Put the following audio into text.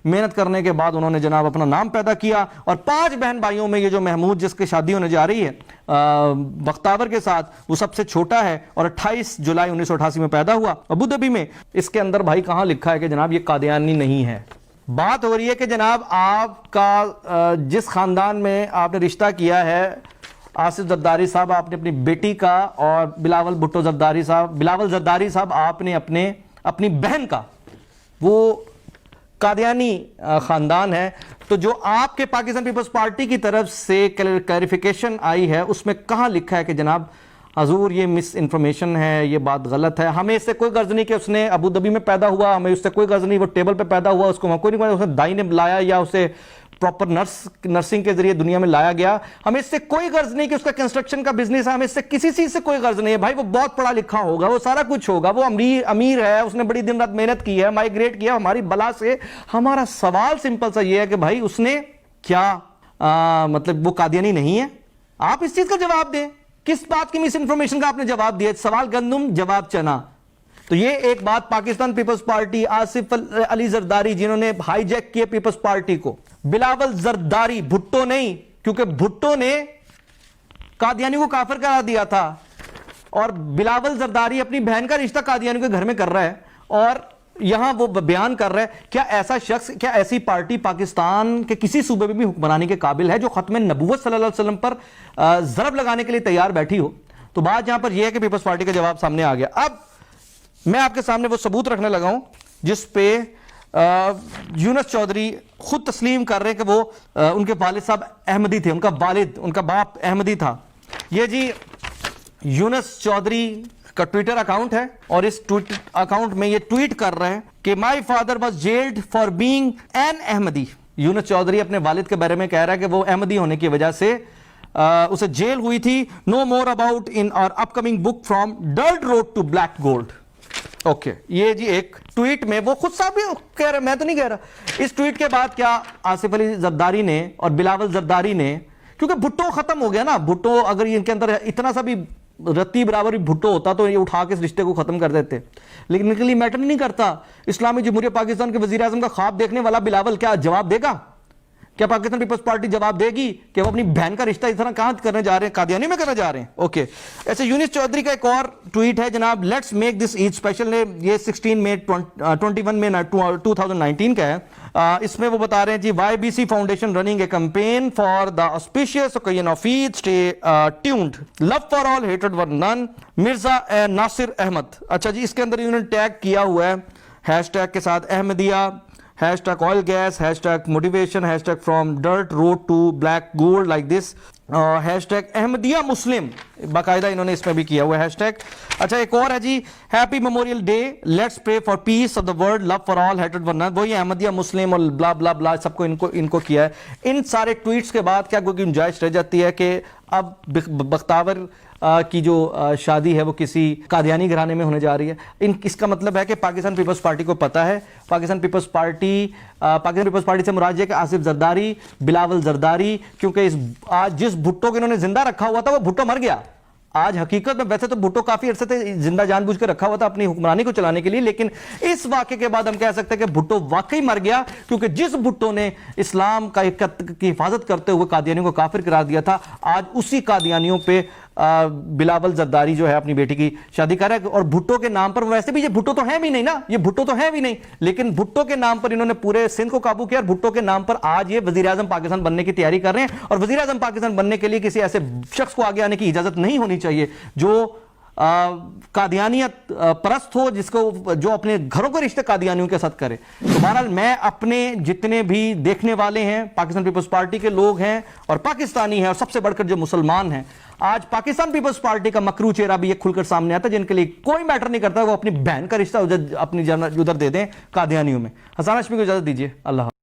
محنت کرنے کے بعد انہوں نے جناب اپنا نام پیدا کیا، اور 5 بہن بھائیوں میں یہ جو محمود جس کی شادی ہونے جا رہی ہے بختاور کے ساتھ، وہ سب سے چھوٹا ہے اور 28 جولائی 1988 میں پیدا ہوا ابو دھابی میں۔ اس کے اندر بھائی کہاں لکھا ہے کہ جناب یہ قادیانی نہیں ہے؟ بات ہو رہی ہے کہ جناب آپ کا جس خاندان میں آپ نے رشتہ کیا ہے آصف زرداری صاحب، آپ نے اپنی بیٹی کا، اور بلاول زرداری صاحب آپ نے اپنی بہن کا، وہ قادیانی خاندان ہے۔ تو جو آپ کے پاکستان پیپلز پارٹی کی طرف سے کلیریفیکیشن آئی ہے اس میں کہاں لکھا ہے کہ جناب حضور یہ مس انفارمیشن ہے، یہ بات غلط ہے؟ ہمیں اس سے کوئی غرض نہیں کہ اس نے ابو دھابی میں پیدا ہوا، ہمیں اس سے کوئی غرض نہیں وہ ٹیبل پہ پیدا ہوا، اس کو کوئی نہیں، اس نے دائی نے لایا یا اسے پراپر نرسنگ کے ذریعے دنیا میں لایا گیا، ہمیں اس سے کوئی غرض نہیں کہ اس کا کنسٹرکشن کا بزنس ہے، ہمیں اس سے کسی چیز سے کوئی غرض نہیں ہے۔ بھائی وہ بہت پڑھا لکھا ہوگا، وہ سارا کچھ ہوگا، وہ امیر ہے، اس نے بڑی دن رات محنت کی ہے، مائگریٹ کیا ہماری بلا سے۔ ہمارا سوال سمپل سا یہ ہے کہ بھائی اس نے کیا مطلب وہ قادیانی نہیں ہے؟ آپ اس چیز کا جواب دیں۔ کس بات کی مس انفارمیشن کا آپ نے جواب دیا؟ سوال گندم جواب چنا۔ تو یہ ایک بات پاکستان پیپلز پارٹی، آصف علی زرداری جنہوں نے ہائی جیک کیا پیپلز پارٹی کو، بلاول زرداری، بھٹو نہیں، کیونکہ بھٹو نے قادیانی کو کافر قرار دیا تھا، اور بلاول زرداری اپنی بہن کا رشتہ قادیانی کے گھر میں کر رہا ہے، اور یہاں وہ بیان کر رہا ہے کیا ایسا شخص، کیا ایسی پارٹی پاکستان کے کسی صوبے میں بھی حکمرانی کے قابل ہے جو ختم نبوت صلی اللہ علیہ وسلم پر ضرب لگانے کے لیے تیار بیٹھی ہو؟ تو بات یہاں پر یہ ہے کہ پیپلز پارٹی کا جواب سامنے آ گیا۔ اب میں آپ کے سامنے وہ ثبوت رکھنے لگا ہوں جس پہ یونس چودھری خود تسلیم کر رہے ہیں کہ وہ ان کے والد صاحب احمدی تھے، ان کا باپ احمدی تھا۔ یہ جی یونس چودھری کا ٹویٹر اکاؤنٹ ہے، اور اس ٹویٹر اکاؤنٹ میں یہ ٹویٹ کر رہے ہیں کہ my father was jailed for being an Ahmadi. Younus Chaudhry اپنے والد کے بارے میں کہہ رہا ہے کہ وہ احمدی ہونے کی وجہ سے اسے جیل ہوئی تھی۔ نو مور اباؤٹ ان اور upcoming book from dirt road to black gold. Okay, یہ جی ایک ٹویٹ میں وہ خود صاحب بھی کہہ رہے، میں تو نہیں کہہ رہا۔ اس ٹویٹ کے بعد کیا آصف علی زرداری نے اور بلاول زرداری نے، کیونکہ بھٹو ختم ہو گیا نا، بھٹو اگر ان کے اندر اتنا سا بھی رتی برابر بھی بھٹو ہوتا تو یہ اٹھا کے اس رشتے کو ختم کر دیتے، لیکن ان کے لیے میٹر نہیں کرتا۔ اسلامی جمہوریہ پاکستان کے وزیر اعظم کا خواب دیکھنے والا بلاول کیا جواب دے گا؟ کیا پاکستان پیپلز پارٹی جواب دے گی کہ وہ اپنی بہن کا رشتہ اس طرح کہاں کرنے جا رہے ہیں؟ قادیانی میں کرنے جا رہے ہیں؟ اوکے، ایسے یونس چودھری کا ایک اور ٹویٹ ہے جناب، let's make this Eid special نے، یہ 16 مئی 21 میں 2019 کا ہے۔ اس میں وہ بتا رہے ہیں جی Y B C foundation running a campaign for the auspicious occasion of Eid, stay tuned, love for all, ہیٹڈ فار نن، مرزا ناصر احمد۔ اچھا جی، اس کے اندر انہوں نے ٹیگ کیا ہوا ہے ہیش ٹیگ کے ساتھ Ahmadiyya, hashtag oil gas, hashtag motivation, hashtag from dirt road to black gold like this, hashtag Ahmadiyya Muslim, باقاعدہ انہوں نے اس میں بھی کیا ہوا ہے ہیش ٹیگ۔ اچھا ایک اور ہے جی، happy memorial day, let's pray for peace of the world, love for all, ہیٹڈ فار نن، وہی احمدیہ مسلم اور بلا بلا بلا سب کو ان کو کیا ہے۔ ان سارے ٹویٹس کے بعد کیا کوئی گنجائش رہ جاتی ہے کہ اب بختاور کی جو شادی ہے وہ کسی قادیانی گھرانے میں ہونے جا رہی ہے؟ اس کا مطلب ہے کہ پاکستان پیپلز پارٹی کو پتہ ہے، پاکستان پیپلز پارٹی سے مراد یہ کہ آصف زرداری، بلاول زرداری، کیونکہ آج جس بھٹو کے انہوں نے زندہ رکھا ہوا تھا وہ بھٹو مر گیا۔ آج حقیقت میں ویسے تو بھٹو کافی عرصے سے زندہ جان بوجھ کے رکھا ہوا تھا اپنی حکمرانی کو چلانے کے لیے، لیکن اس واقعے کے بعد ہم کہہ سکتے ہیں کہ بھٹو واقعی مر گیا، کیونکہ جس بھٹو نے اسلام کی حفاظت کرتے ہوئے قادیانیوں کو کافر قرار دیا تھا، آج اسی قادیانیوں پہ بلاول زرداری جو ہے اپنی بیٹی کی شادی کر رہا ہے۔ اور بھٹو کے نام پر، ویسے بھی یہ بھٹو تو ہیں بھی نہیں نا، یہ بھٹو تو ہیں بھی نہیں، لیکن بھٹو کے نام پر انہوں نے پورے سندھ کو قابو کیا، اور بھٹو کے نام پر آج یہ وزیر اعظم پاکستان بننے کی تیاری کر رہے ہیں۔ اور وزیر اعظم پاکستان بننے کے لیے کسی ایسے شخص کو آگے آنے کی اجازت نہیں ہونی چاہیے جو قادیانیت پرست ہو، جو اپنے گھروں کے رشتے قادیانیوں کے ساتھ کرے۔ تو بہرحال میں اپنے جتنے بھی دیکھنے والے ہیں، پاکستان پیپلز پارٹی کے لوگ ہیں اور پاکستانی ہیں، اور سب سے بڑھ کر جو مسلمان ہیں، آج پاکستان پیپلز پارٹی کا مکروہ چہرہ بھی یہ کھل کر سامنے آتا ہے، جن کے لیے کوئی میٹر نہیں کرتا وہ اپنی بہن کا رشتہ اپنی ادھر دے دیں قادیانیوں میں۔ حسان ہاشمی کو اجازت دیجیے، اللہ حافظ۔